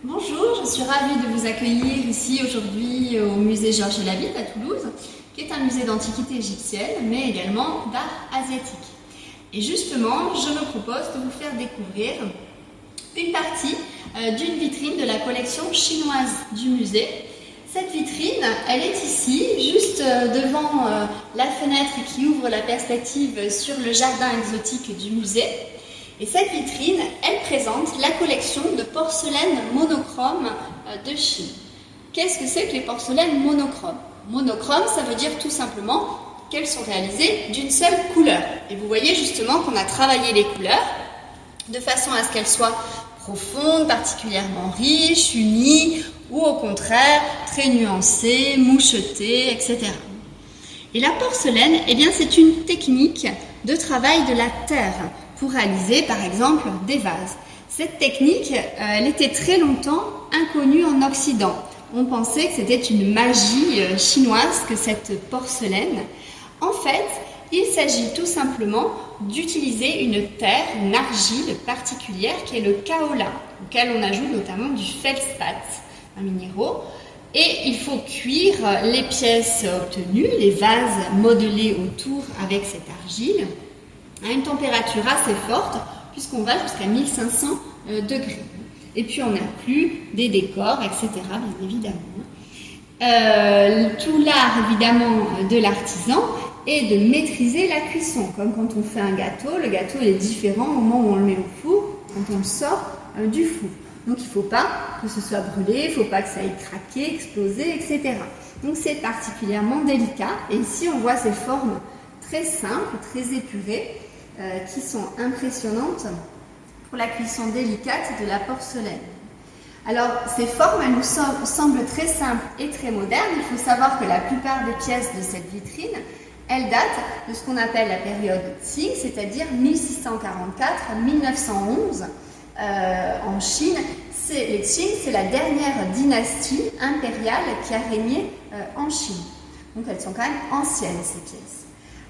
Bonjour, je suis ravie de vous accueillir ici aujourd'hui au musée Georges Labitte à Toulouse, qui est un musée d'antiquité égyptienne, mais également d'art asiatique. Et justement, je me propose de vous faire découvrir une partie d'une vitrine de la collection chinoise du musée. Cette vitrine, elle est ici, juste devant la fenêtre qui ouvre la perspective sur le jardin exotique du musée. Et cette vitrine, elle présente la collection de porcelaine monochrome de Chine. Qu'est-ce que c'est que les porcelaines monochromes? Monochrome, ça veut dire tout simplement qu'elles sont réalisées d'une seule couleur. Et vous voyez justement qu'on a travaillé les couleurs de façon à ce qu'elles soient profondes, particulièrement riches, unies, ou au contraire très nuancées, mouchetées, etc. Et la porcelaine, eh bien, c'est une technique de travail de la terre pour réaliser par exemple des vases. Cette technique, elle était très longtemps inconnue en Occident. On pensait que c'était une magie chinoise que cette porcelaine. En fait, il s'agit tout simplement d'utiliser une terre, une argile particulière qui est le kaola, auquel on ajoute notamment du feldspath, un minéraux. Et il faut cuire les pièces obtenues, les vases modelés autour avec cette argile, à une température assez forte, puisqu'on va jusqu'à 1500 degrés. Et puis on inclut des décors, etc., bien évidemment. Tout l'art, évidemment, de l'artisan est de maîtriser la cuisson. Comme quand on fait un gâteau, le gâteau est différent au moment où on le met au four, quand on le sort du four. Donc il ne faut pas que ce soit brûlé, il ne faut pas que ça aille craquer, exploser, etc. Donc c'est particulièrement délicat. Et ici on voit ces formes très simples, très épurées, qui sont impressionnantes pour la cuisson délicate de la porcelaine. Alors ces formes, elles nous semblent très simples et très modernes. Il faut savoir que la plupart des pièces de cette vitrine, elles datent de ce qu'on appelle la période Qing, c'est-à-dire 1644-1911 en Chine. Les Qing, c'est la dernière dynastie impériale qui a régné en Chine. Donc elles sont quand même anciennes, ces pièces.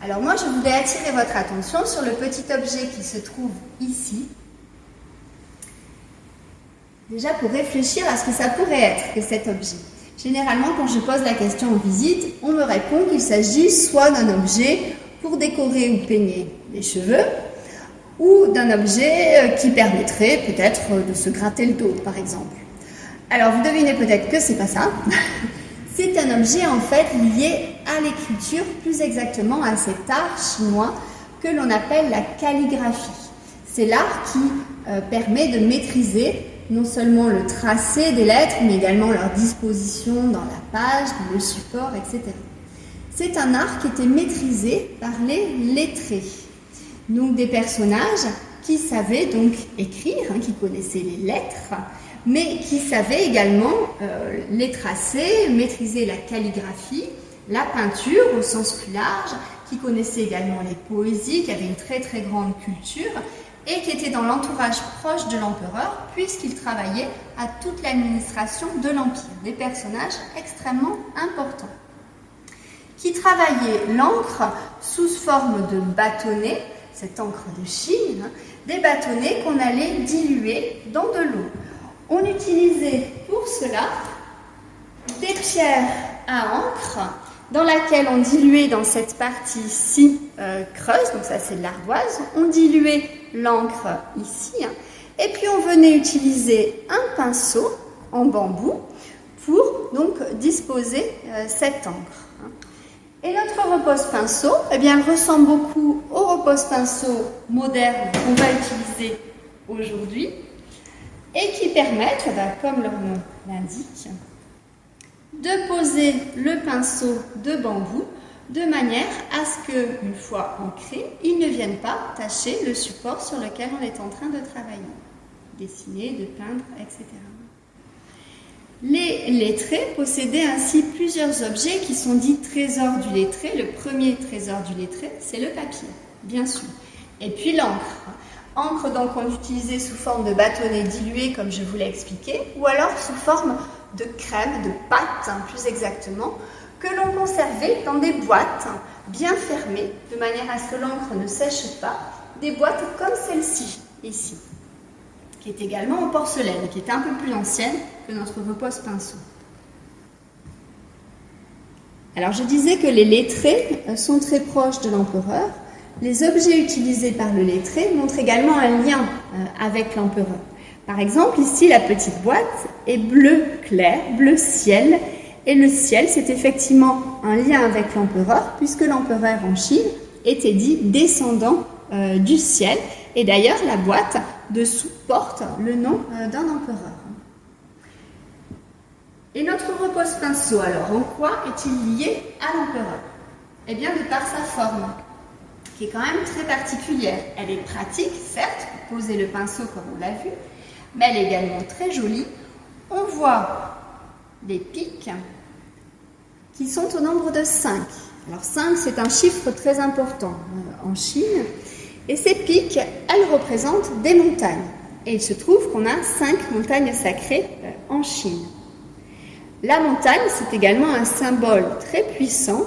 Alors moi, je voudrais attirer votre attention sur le petit objet qui se trouve ici. Déjà pour réfléchir à ce que ça pourrait être que cet objet. Généralement, quand je pose la question en visite, on me répond qu'il s'agit soit d'un objet pour décorer ou peigner les cheveux, ou d'un objet qui permettrait peut-être de se gratter le dos, par exemple. Alors, vous devinez peut-être que c'est pas ça. C'est un objet en fait lié à l'écriture, plus exactement à cet art chinois que l'on appelle la calligraphie. C'est l'art qui permet de maîtriser non seulement le tracé des lettres, mais également leur disposition dans la page, dans le support, etc. C'est un art qui était maîtrisé par les lettrés. Donc des personnages qui savaient donc écrire, qui connaissaient les lettres, mais qui savaient également les tracer, maîtriser la calligraphie, la peinture au sens plus large, qui connaissaient également les poésies, qui avaient une très très grande culture et qui étaient dans l'entourage proche de l'empereur puisqu'ils travaillaient à toute l'administration de l'Empire, des personnages extrêmement importants, qui travaillaient l'encre sous forme de bâtonnets, cette encre de Chine, des bâtonnets qu'on allait diluer dans de l'eau. On utilisait pour cela des pierres à encre dans laquelle on diluait dans cette partie-ci creuse, donc ça c'est de l'ardoise, on diluait l'encre ici, et puis on venait utiliser un pinceau en bambou pour donc disposer cette encre. Et notre repose-pinceau, eh bien, elle ressemble beaucoup au repose-pinceau moderne qu'on va utiliser aujourd'hui et qui permettent, comme leur nom l'indique, de poser le pinceau de bambou de manière à ce que, une fois ancré, il ne vienne pas tacher le support sur lequel on est en train de travailler, dessiner, de peindre, etc. Les lettrés possédaient ainsi plusieurs objets qui sont dits trésors du lettré. Le premier trésor du lettré, c'est le papier, bien sûr. Et puis l'encre. Encre donc qu'on utilisait sous forme de bâtonnets dilués, comme je vous l'ai expliqué, ou alors sous forme de crème, de pâte, plus exactement, que l'on conservait dans des boîtes bien fermées, de manière à ce que l'encre ne sèche pas, des boîtes comme celle-ci, ici. qui est également en porcelaine, qui est un peu plus ancienne que notre repose-pinceau. Alors je disais que les lettrés sont très proches de l'empereur. Les objets utilisés par le lettré montrent également un lien avec l'empereur. Par exemple, ici, la petite boîte est bleu clair, bleu ciel. Et le ciel, c'est effectivement un lien avec l'empereur, puisque l'empereur en Chine était dit descendant du ciel. Et d'ailleurs, la boîte dessous porte le nom d'un empereur. Et notre repose-pinceau, alors, en quoi est-il lié à l'empereur? Eh bien, de par sa forme, qui est quand même très particulière. Elle est pratique, certes, pour poser le pinceau comme on l'a vu, mais elle est également très jolie. On voit des pics qui sont au nombre de 5. Alors 5, c'est un chiffre très important en Chine. Et ces pics, elles représentent des montagnes. Et il se trouve qu'on a 5 montagnes sacrées en Chine. La montagne, c'est également un symbole très puissant.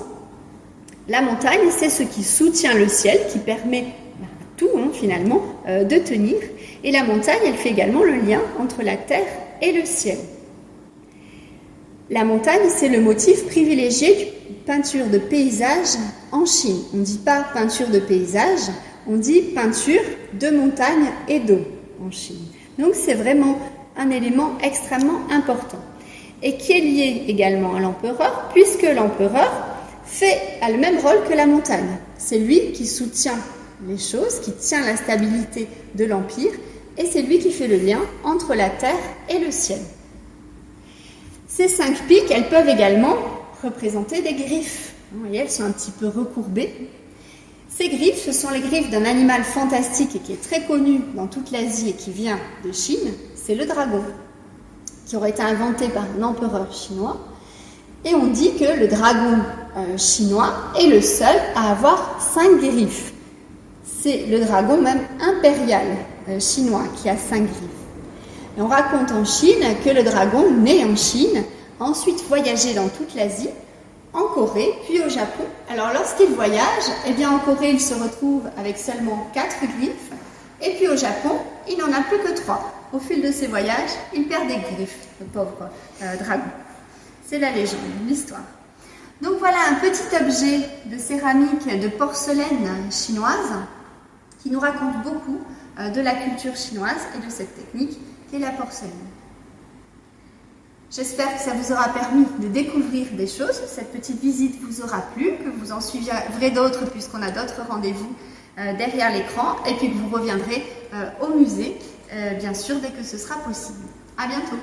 La montagne, c'est ce qui soutient le ciel, qui permet à tout, finalement, de tenir. Et la montagne, elle fait également le lien entre la terre et le ciel. La montagne, c'est le motif privilégié de peinture de paysage en Chine. On ne dit pas peinture de paysage, on dit peinture de montagne et d'eau en Chine. Donc c'est vraiment un élément extrêmement important. Et qui est lié également à l'empereur, puisque l'empereur a le même rôle que la montagne. C'est lui qui soutient les choses, qui tient la stabilité de l'empire, et c'est lui qui fait le lien entre la terre et le ciel. Ces 5 pics, elles peuvent également représenter des griffes. Vous voyez, elles sont un petit peu recourbées. Ces griffes, ce sont les griffes d'un animal fantastique et qui est très connu dans toute l'Asie et qui vient de Chine, c'est le dragon, qui aurait été inventé par un empereur chinois. Et on dit que le dragon chinois est le seul à avoir 5 griffes. C'est le dragon même impérial chinois qui a 5 griffes. Et on raconte en Chine que le dragon, né en Chine, a ensuite voyagé dans toute l'Asie, en Corée, puis au Japon. Alors lorsqu'il voyage, eh bien en Corée, il se retrouve avec seulement 4 griffes, et puis au Japon, il n'en a plus que 3. Au fil de ses voyages, il perd des griffes, le pauvre dragon. C'est la légende, l'histoire. Donc voilà un petit objet de céramique, de porcelaine chinoise, qui nous raconte beaucoup de la culture chinoise et de cette technique qu'est la porcelaine. J'espère que ça vous aura permis de découvrir des choses. Cette petite visite vous aura plu, que vous en suivrez d'autres puisqu'on a d'autres rendez-vous derrière l'écran et puis que vous reviendrez au musée, bien sûr, dès que ce sera possible. À bientôt.